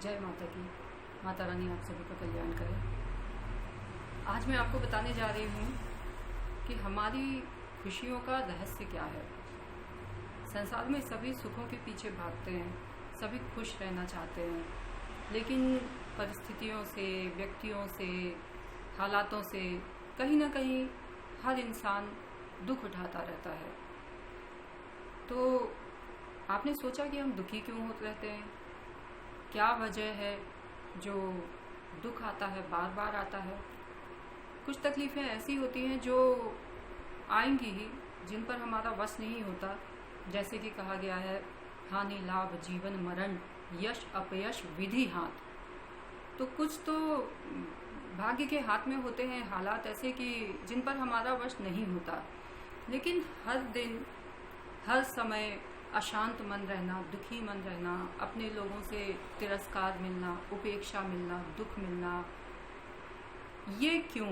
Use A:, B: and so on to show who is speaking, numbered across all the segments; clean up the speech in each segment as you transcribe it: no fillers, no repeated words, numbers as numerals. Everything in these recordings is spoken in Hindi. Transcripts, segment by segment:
A: जय माता की। माता रानी आप सभी का कल्याण करे। आज मैं आपको बताने जा रही हूँ कि हमारी खुशियों का रहस्य क्या है। संसार में सभी सुखों के पीछे भागते हैं, सभी खुश रहना चाहते हैं, लेकिन परिस्थितियों से, व्यक्तियों से, हालातों से कहीं ना कहीं हर इंसान दुख उठाता रहता है। तो आपने सोचा कि हम दुखी क्यों होते रहते हैं? क्या वजह है जो दुख आता है, बार बार आता है? कुछ तकलीफ़ें ऐसी होती हैं जो आएंगी ही, जिन पर हमारा वश नहीं होता। जैसे कि कहा गया है, हानि लाभ जीवन मरण, यश अपयश विधि हाथ। तो कुछ तो भाग्य के हाथ में होते हैं, हालात ऐसे कि जिन पर हमारा वश नहीं होता। लेकिन हर दिन हर समय अशांत मन रहना, दुखी मन रहना, अपने लोगों से तिरस्कार मिलना, उपेक्षा मिलना, दुख मिलना, ये क्यों?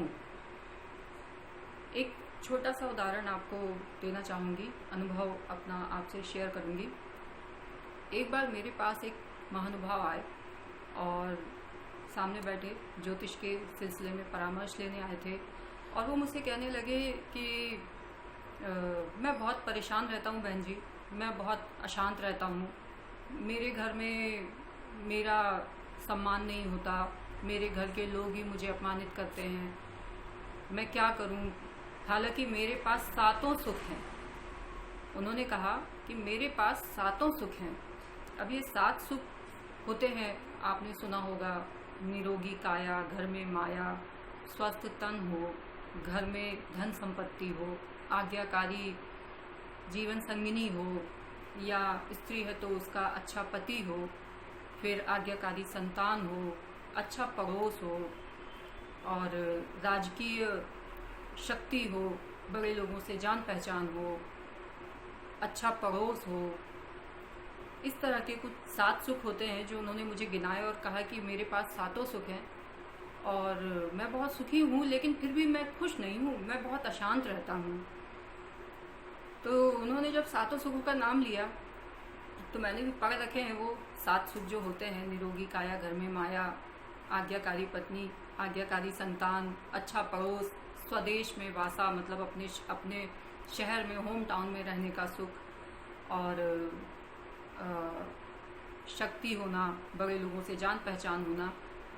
A: एक छोटा सा उदाहरण आपको देना चाहूँगी, अनुभव अपना आपसे शेयर करूँगी। एक बार मेरे पास एक महानुभाव आए और सामने बैठे, ज्योतिष के सिलसिले में परामर्श लेने आए थे, और वो मुझसे कहने लगे कि मैं बहुत परेशान रहता हूँ बहन जी, मैं बहुत अशांत रहता हूँ, मेरे घर में मेरा सम्मान नहीं होता, मेरे घर के लोग ही मुझे अपमानित करते हैं, मैं क्या करूँ? हालांकि मेरे पास सातों सुख हैं। उन्होंने कहा कि मेरे पास सातों सुख हैं। अब ये 7 सुख होते हैं, आपने सुना होगा, निरोगी काया, घर में माया, स्वस्थ तन हो, घर में धन संपत्ति हो, आज्ञाकारी जीवन संगिनी हो, या स्त्री है तो उसका अच्छा पति हो, फिर आज्ञाकारी संतान हो, अच्छा पड़ोस हो, और राजकीय शक्ति हो, बड़े लोगों से जान पहचान हो, अच्छा पड़ोस हो। इस तरह के कुछ 7 सुख होते हैं जो उन्होंने मुझे गिनाए और कहा कि मेरे पास सातों सुख हैं और मैं बहुत सुखी हूँ, लेकिन फिर भी मैं खुश नहीं हूँ, मैं बहुत अशांत रहता हूँ। तो उन्होंने जब सातों सुखों का नाम लिया तो मैंने भी पढ़ रखे हैं वो 7 सुख जो होते हैं: निरोगी काया, घर में माया, आज्ञाकारी पत्नी, आज्ञाकारी संतान, अच्छा पड़ोस, स्वदेश में वासा मतलब अपने शहर में, होम टाउन में रहने का सुख, और शक्ति होना, बड़े लोगों से जान पहचान होना।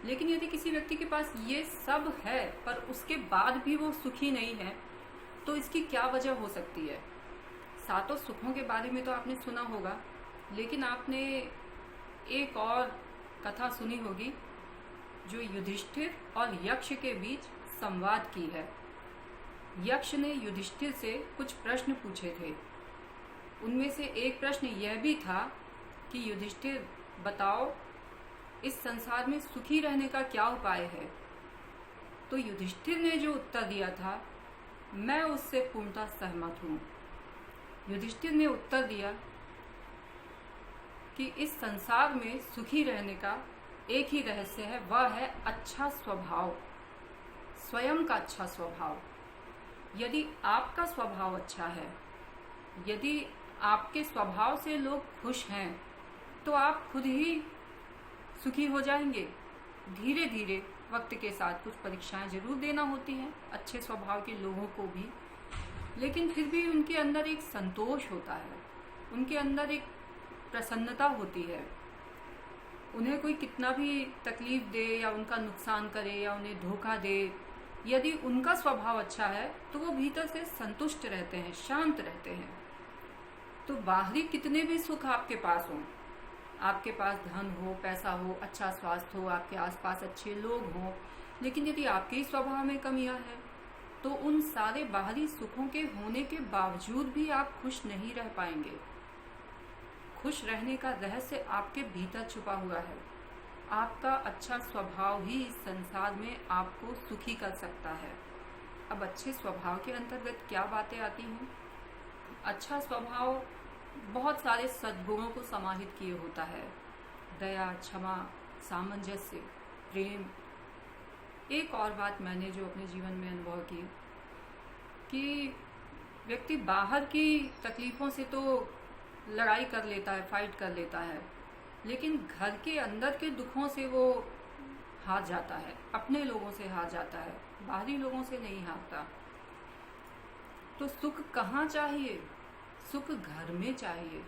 A: लेकिन यदि किसी व्यक्ति के पास ये सब है पर उसके बाद भी वो सुखी नहीं है, तो इसकी क्या वजह हो सकती है? सातों सुखों के बारे में तो आपने सुना होगा, लेकिन आपने एक और कथा सुनी होगी जो युधिष्ठिर और यक्ष के बीच संवाद की है। यक्ष ने युधिष्ठिर से कुछ प्रश्न पूछे थे। उनमें से एक प्रश्न यह भी था कि युधिष्ठिर बताओ, इस संसार में सुखी रहने का क्या उपाय है? तो युधिष्ठिर ने जो उत्तर दिया था, मैं उससे पूर्णतः सहमत हूँ। युधिष्ठिर ने उत्तर दिया कि इस संसार में सुखी रहने का एक ही रहस्य है, वह है अच्छा स्वभाव, स्वयं का अच्छा स्वभाव। यदि आपका स्वभाव अच्छा है, यदि आपके स्वभाव से लोग खुश हैं, तो आप खुद ही सुखी हो जाएंगे। धीरे धीरे वक्त के साथ कुछ परीक्षाएं जरूर देना होती हैं अच्छे स्वभाव के लोगों को भी, लेकिन फिर भी उनके अंदर एक संतोष होता है, उनके अंदर एक प्रसन्नता होती है। उन्हें कोई कितना भी तकलीफ दे या उनका नुकसान करे या उन्हें धोखा दे, यदि उनका स्वभाव अच्छा है तो वो भीतर से संतुष्ट रहते हैं, शांत रहते हैं। तो बाहरी कितने भी सुख आपके पास हों, आपके पास धन हो, पैसा हो, अच्छा स्वास्थ्य हो, आपके आसपास अच्छे लोग हों, लेकिन यदि आपके ही स्वभाव में कमियां हैं, तो उन सारे बाहरी सुखों के होने के बावजूद भी आप खुश नहीं रह पाएंगे। खुश रहने का रहस्य आपके भीतर छुपा हुआ है। आपका अच्छा स्वभाव ही इस संसार में आपको सुखी कर सकता है। अब अच्छे स्वभाव के अंतर्गत क्या बातें आती हैं? अच्छा स्वभाव बहुत सारे सद्गुणों को समाहित किए होता है: दया, क्षमा, सामंजस्य, प्रेम। एक और बात मैंने जो अपने जीवन में अनुभव की कि व्यक्ति बाहर की तकलीफ़ों से तो लड़ाई कर लेता है, फाइट कर लेता है, लेकिन घर के अंदर के दुखों से वो हार जाता है, अपने लोगों से हार जाता है, बाहरी लोगों से नहीं हारता। तो सुख कहाँ चाहिए? सुख घर में चाहिए।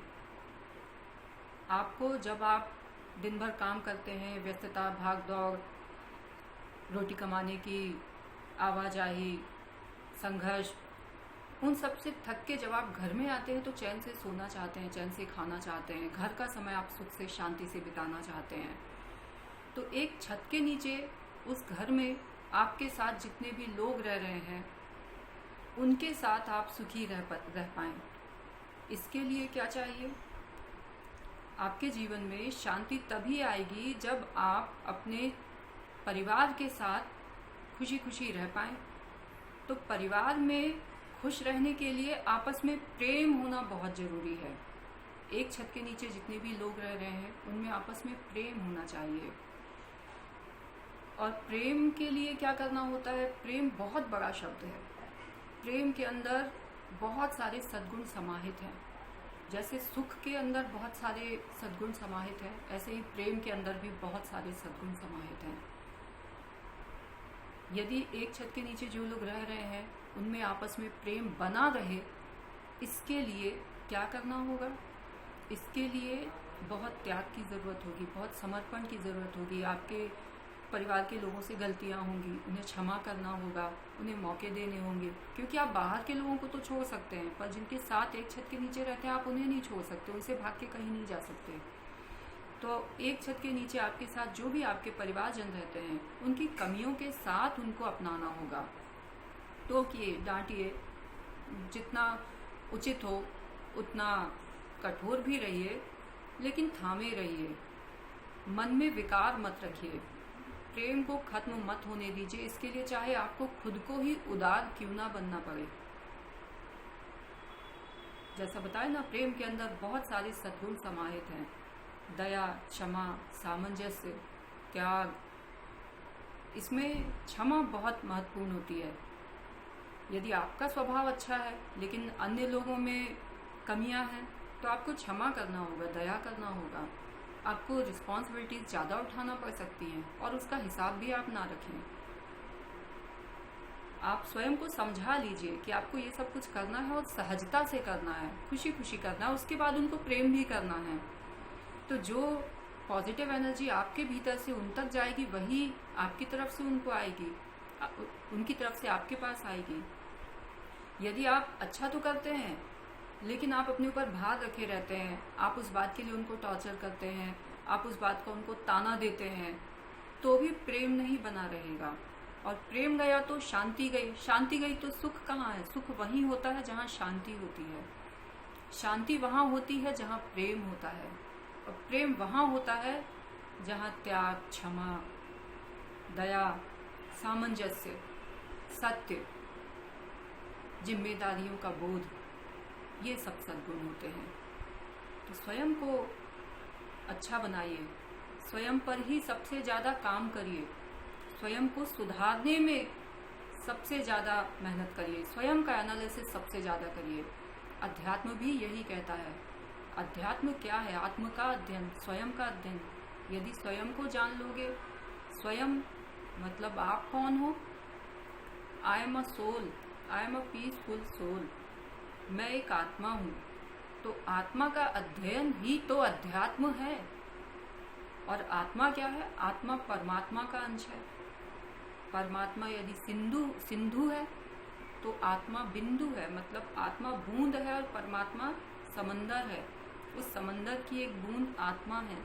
A: आपको जब आप दिन भर काम करते हैं, व्यस्तता, भाग दौड़, रोटी कमाने की आवाजाही, संघर्ष, उन सब से थक के जब आप घर में आते हैं तो चैन से सोना चाहते हैं, चैन से खाना चाहते हैं, घर का समय आप सुख से शांति से बिताना चाहते हैं। तो एक छत के नीचे उस घर में आपके साथ जितने भी लोग रह रहे हैं उनके साथ आप सुखी रह पाएं। इसके लिए क्या चाहिए? आपके जीवन में शांति तभी आएगी जब आप अपने परिवार के साथ खुशी खुशी रह पाएं। तो परिवार में खुश रहने के लिए आपस में प्रेम होना बहुत ज़रूरी है। एक छत के नीचे जितने भी लोग रह रहे हैं उनमें आपस में प्रेम होना चाहिए। और प्रेम के लिए क्या करना होता है? प्रेम बहुत बड़ा शब्द है। प्रेम के अंदर बहुत सारे सद्गुण समाहित हैं। जैसे सुख के अंदर बहुत सारे सद्गुण समाहित हैं, ऐसे ही प्रेम के अंदर भी बहुत सारे सद्गुण समाहित हैं। यदि एक छत के नीचे जो लोग रह रहे हैं उनमें आपस में प्रेम बना रहे, इसके लिए क्या करना होगा? इसके लिए बहुत त्याग की ज़रूरत होगी, बहुत समर्पण की ज़रूरत होगी। आपके परिवार के लोगों से गलतियां होंगी, उन्हें क्षमा करना होगा, उन्हें मौके देने होंगे। क्योंकि आप बाहर के लोगों को तो छोड़ सकते हैं, पर जिनके साथ एक छत के नीचे रहते हैं आप उन्हें नहीं छोड़ सकते, उनसे भाग के कहीं नहीं जा सकते। तो एक छत के नीचे आपके साथ जो भी आपके परिवारजन रहते हैं उनकी कमियों के साथ उनको अपनाना होगा। टोकिए, डांटिए, जितना उचित हो उतना कठोर भी रहिए, लेकिन थामे रहिए। मन में विकार मत रखिए, प्रेम को खत्म मत होने दीजिए। इसके लिए चाहे आपको खुद को ही उदार क्यों ना बनना पड़े। जैसा बताया ना, प्रेम के अंदर बहुत सारे सद्गुण समाहित हैं। दया, क्षमा, सामंजस्य, त्याग। इसमें क्षमा बहुत महत्वपूर्ण होती है। यदि आपका स्वभाव अच्छा है लेकिन अन्य लोगों में कमियां हैं तो आपको क्षमा करना होगा, दया करना होगा। आपको रिस्पॉन्सिबिलिटीज ज़्यादा उठाना पड़ सकती हैं और उसका हिसाब भी आप ना रखें। आप स्वयं को समझा लीजिए कि आपको ये सब कुछ करना है और सहजता से करना है, खुशी खुशी करना है। उसके बाद उनको प्रेम भी करना है। तो जो पॉजिटिव एनर्जी आपके भीतर से उन तक जाएगी वही आपकी तरफ से उनको आएगी, उनकी तरफ से आपके पास आएगी। यदि आप अच्छा तो करते हैं लेकिन आप अपने ऊपर भार रखे रहते हैं, आप उस बात के लिए उनको टॉर्चर करते हैं, आप उस बात को उनको ताना देते हैं, तो भी प्रेम नहीं बना रहेगा। और प्रेम गया तो शांति गई, शांति गई तो सुख कहाँ है? सुख वहीं होता है जहाँ शांति होती है। शांति वहाँ होती है जहाँ प्रेम होता है, और प्रेम वहाँ होता है जहाँ त्याग, क्षमा, दया, सामंजस्य, सत्य, जिम्मेदारियों का बोध, ये सब सद्गुण होते हैं। तो स्वयं को अच्छा बनाइए, स्वयं पर ही सबसे ज़्यादा काम करिए, स्वयं को सुधारने में सबसे ज़्यादा मेहनत करिए, स्वयं का एनालिसिस सबसे ज़्यादा करिए। अध्यात्म भी यही कहता है। अध्यात्म क्या है? आत्म का अध्ययन, स्वयं का अध्ययन। यदि स्वयं को जान लोगे, स्वयं मतलब आप कौन हो? I am a soul, I am a peaceful soul. मैं एक आत्मा हूँ। तो आत्मा का अध्ययन ही तो अध्यात्म है। और आत्मा क्या है? आत्मा परमात्मा का अंश है। परमात्मा यदि सिंधु है तो आत्मा बिंदु है, मतलब आत्मा बूंद है और परमात्मा समंदर है। उस समंदर की एक बूंद आत्मा है।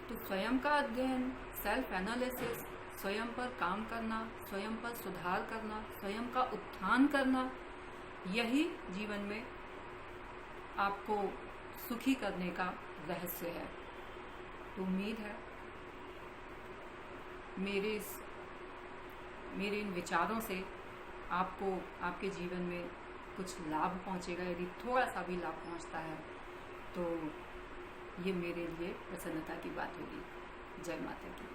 A: तो स्वयं का अध्ययन, सेल्फ एनालिसिस, स्वयं पर काम करना, स्वयं पर सुधार करना, स्वयं का उत्थान करना, यही जीवन में आपको सुखी करने का रहस्य है। तो उम्मीद है मेरे इन विचारों से आपको आपके जीवन में कुछ लाभ पहुंचेगा। यदि थोड़ा सा भी लाभ पहुंचता है तो ये मेरे लिए प्रसन्नता की बात होगी। जय माता की।